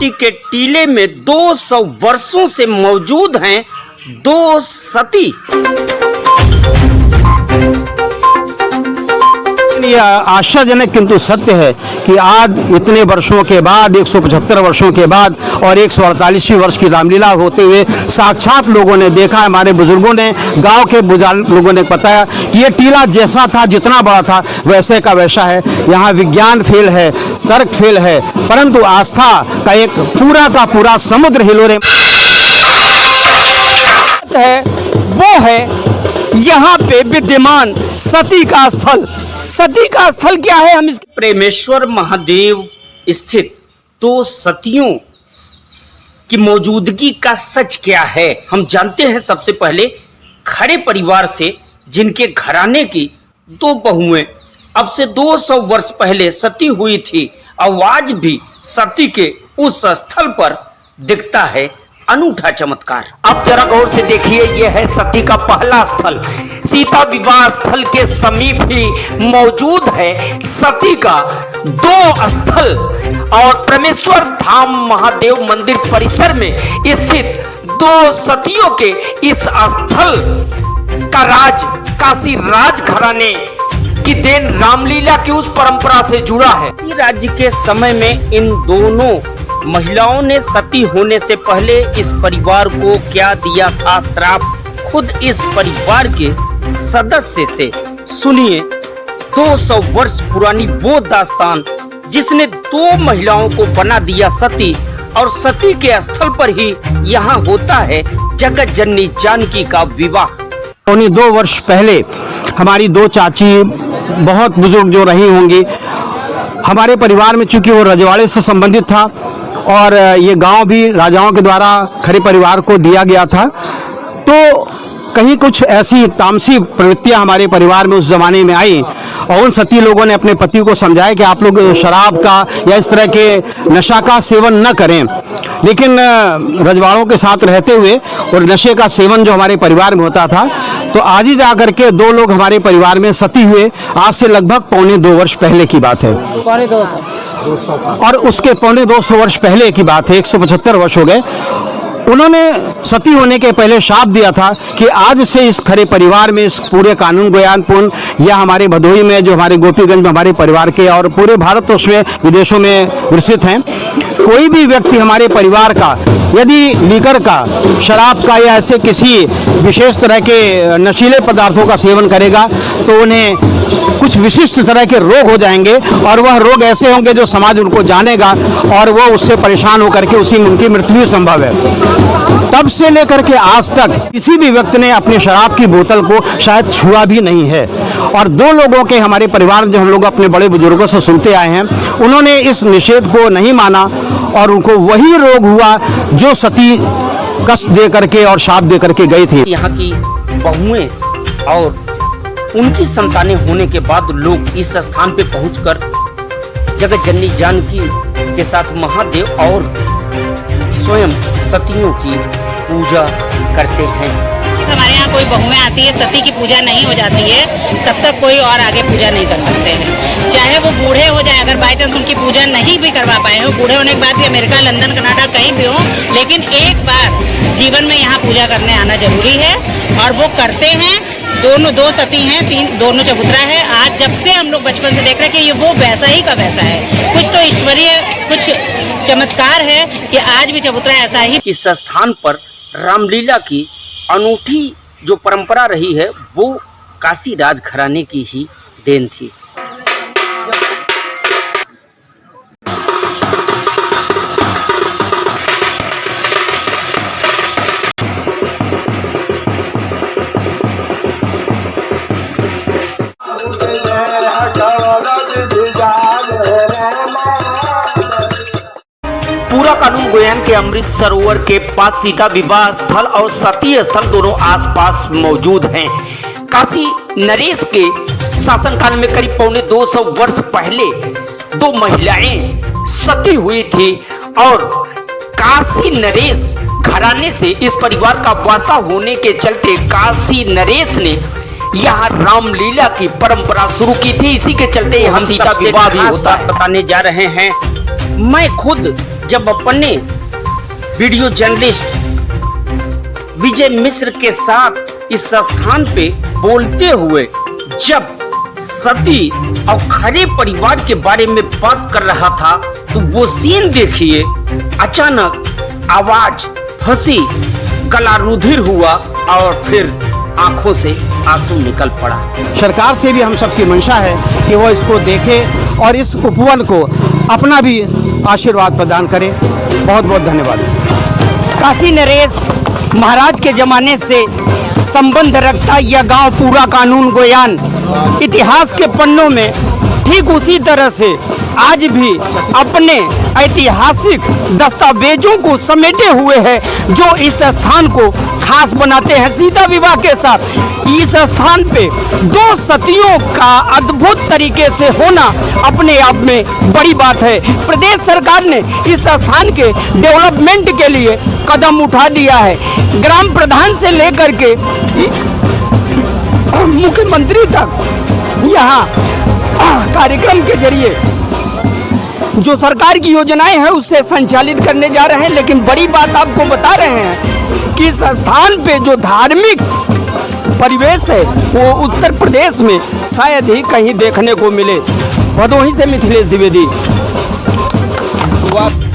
माटी के टीले में 200 वर्षों से मौजूद हैं दो सती। ये आश्चर्यजनक किंतु सत्य है कि आज इतने वर्षों के बाद 175 वर्षों के बाद और 148वें वर्ष की रामलीला होते हुए साक्षात लोगों ने देखा, हमारे बुजुर्गों ने, गांव के लोगों ने बताया कि ये टीला जैसा था, जितना बड़ा था वैसे का वैसा है। यहाँ विज्ञान फेल है, तर्क फेल है, परंतु आस्था का एक पूरा का पूरा समुद्र हिलोरे है वो है यहाँ पे विद्यमान सती का स्थल। सती का स्थल क्या है? हम इसके प्रेमेश्वर महादेव स्थित दो सतियों की मौजूदगी का सच क्या है हम जानते हैं। सबसे पहले खड़े परिवार से जिनके घराने की दो बहुएं अब से 200 वर्ष पहले सती हुई थी, आज भी सती के उस स्थल पर दिखता है अनूठा चमत्कार। अब जरा गौर से देखिए, यह है सती का पहला स्थल। सीता विवाह स्थल के समीप ही मौजूद है सती का दो स्थल और परमेश्वर धाम महादेव मंदिर परिसर में स्थित दो सतियों के इस स्थल का राज काशी राज घराने की देन रामलीला की उस परंपरा से जुड़ा है। राज्य के समय में इन दोनों महिलाओं ने सती होने से पहले इस परिवार को क्या दिया था श्राप, खुद इस परिवार के सदस्य से सुनिए 200 वर्ष पुरानी वो दास्तान जिसने दो महिलाओं को बना दिया सती, और सती के स्थल पर ही यहाँ होता है जगत जननी जानकी का विवाह। 2 वर्ष पहले हमारी दो चाची बहुत बुजुर्ग जो रही होंगी, हमारे परिवार में चूंकि वो रजवाड़े से संबंधित था और ये गांव भी राजाओं के द्वारा खरे परिवार को दिया गया था, तो कहीं कुछ ऐसी तामसी प्रवृत्तियां हमारे परिवार में उस जमाने में आई और उन सती लोगों ने अपने पति को समझाया कि आप लोग शराब का या इस तरह के नशा का सेवन न करें। लेकिन रजवाड़ों के साथ रहते हुए और नशे का सेवन जो हमारे परिवार में होता था, तो आज ही जाकर के दो लोग हमारे परिवार में सती हुए। आज से लगभग 2.25 वर्ष पहले की बात है, और उसके 2.25 वर्ष पहले की बात है, 175 वर्ष हो गए। उन्होंने सती होने के पहले शाप दिया था कि आज से इस खरे परिवार में, इस पूरे कानून गोयानपुर या हमारे भदोही में जो हमारे गोपीगंज में हमारे परिवार के और पूरे भारतवर्ष में विदेशों में विस्तृत हैं, कोई भी व्यक्ति हमारे परिवार का यदि लीकर का, शराब का या ऐसे किसी विशेष तरह के नशीले पदार्थों का सेवन करेगा तो उन्हें कुछ विशिष्ट तरह के रोग हो जाएंगे, और वह रोग ऐसे होंगे जो समाज उनको जानेगा और वो उससे परेशान होकर के उसी में उनकी मृत्यु संभव है। तब से लेकर के आज तक किसी भी व्यक्ति ने अपने शराब की बोतल को शायद छुआ भी नहीं है। और दो लोगों के हमारे परिवार में जो हम लोग अपने बड़े बुजुर्गों से सुनते आए हैं, उन्होंने इस निषेध को नहीं माना और उनको वही रोग हुआ जो सती कष्ट दे करके और शाप दे करके गई थी। यहाँ की बहुएं और उनकी संतानें होने के बाद लोग इस स्थान पे पहुंचकर जगत जननी जानकी के साथ महादेव और स्वयं सतियों की पूजा करते हैं। हमारे यहाँ कोई बहुएं आती है, सती की पूजा नहीं हो जाती है, तब तक कोई और आगे पूजा नहीं कर सकते हैं। चाहे वो बूढ़े हो जाए, अगर बाई चांस उनकी पूजा नहीं भी करवा पाए हो, बूढ़े होने के बाद भी अमेरिका, लंदन, कनाडा कहीं भी हो, लेकिन एक बार जीवन में यहाँ पूजा करने आना जरूरी है और वो करते हैं। दो सती हैं, दोनों चबूतरा है। आज जब से हम लोग बचपन से देख रहे हैं कि ये वो वैसा ही का वैसा है। कुछ तो ईश्वरीय, कुछ चमत्कार है कि आज भी चबूतरा ऐसा ही। इस स्थान पर रामलीला की अनूठी जो परंपरा रही है वो काशी राज घराने की ही देन थी। पूरा कानून गोयान के अमृत सरोवर के पास सीता विवाह स्थल और सती स्थल दोनों आसपास मौजूद हैं। काशी नरेश के शासनकाल में करीब 250 वर्ष पहले दो महिलाएं सती हुई थी और काशी नरेश घराने से इस परिवार का वास्ता होने के चलते काशी नरेश ने यहाँ रामलीला की परंपरा शुरू की थी। इसी के चलते हम सीता विवाह भी होता है बताने जा रहे हैं। मैं खुद जब अपने वीडियो जर्नलिस्ट विजय मिश्र के साथ इस स्थान पे बोलते हुए जब सती और खरे परिवार के बारे में बात कर रहा था तो वो सीन देखिए। अचानक आवाज फंसी, गला रुधिर हुआ और फिर आंखों से आंसू निकल पड़ा। सरकार से भी हम सबकी मंशा है कि वो इसको देखे और इस उपवन को अपना भी आशीर्वाद प्रदान करे। बहुत बहुत धन्यवाद। काशी नरेश महाराज के जमाने से संबंध रखता यह गांव पूरा कानून गोयान इतिहास के पन्नों में ठीक उसी तरह से आज भी अपने ऐतिहासिक दस्तावेजों को समेटे हुए है, जो इस स्थान को खास बनाते हैं। सीता विवाह के साथ इस स्थान पे दो सतियों का अद्भुत तरीके से होना अपने आप में बड़ी बात है। प्रदेश सरकार ने इस स्थान के डेवलपमेंट के लिए कदम उठा दिया है। ग्राम प्रधान से लेकर के मुख्यमंत्री तक यहाँ कार्यक्रम के जरिए जो सरकार की योजनाएं हैं उससे संचालित करने जा रहे हैं। लेकिन बड़ी बात आपको बता रहे हैं कि इस स्थान पे जो धार्मिक परिवेश है वो उत्तर प्रदेश में शायद ही कहीं देखने को मिले। भदोही से मिथिलेश द्विवेदी।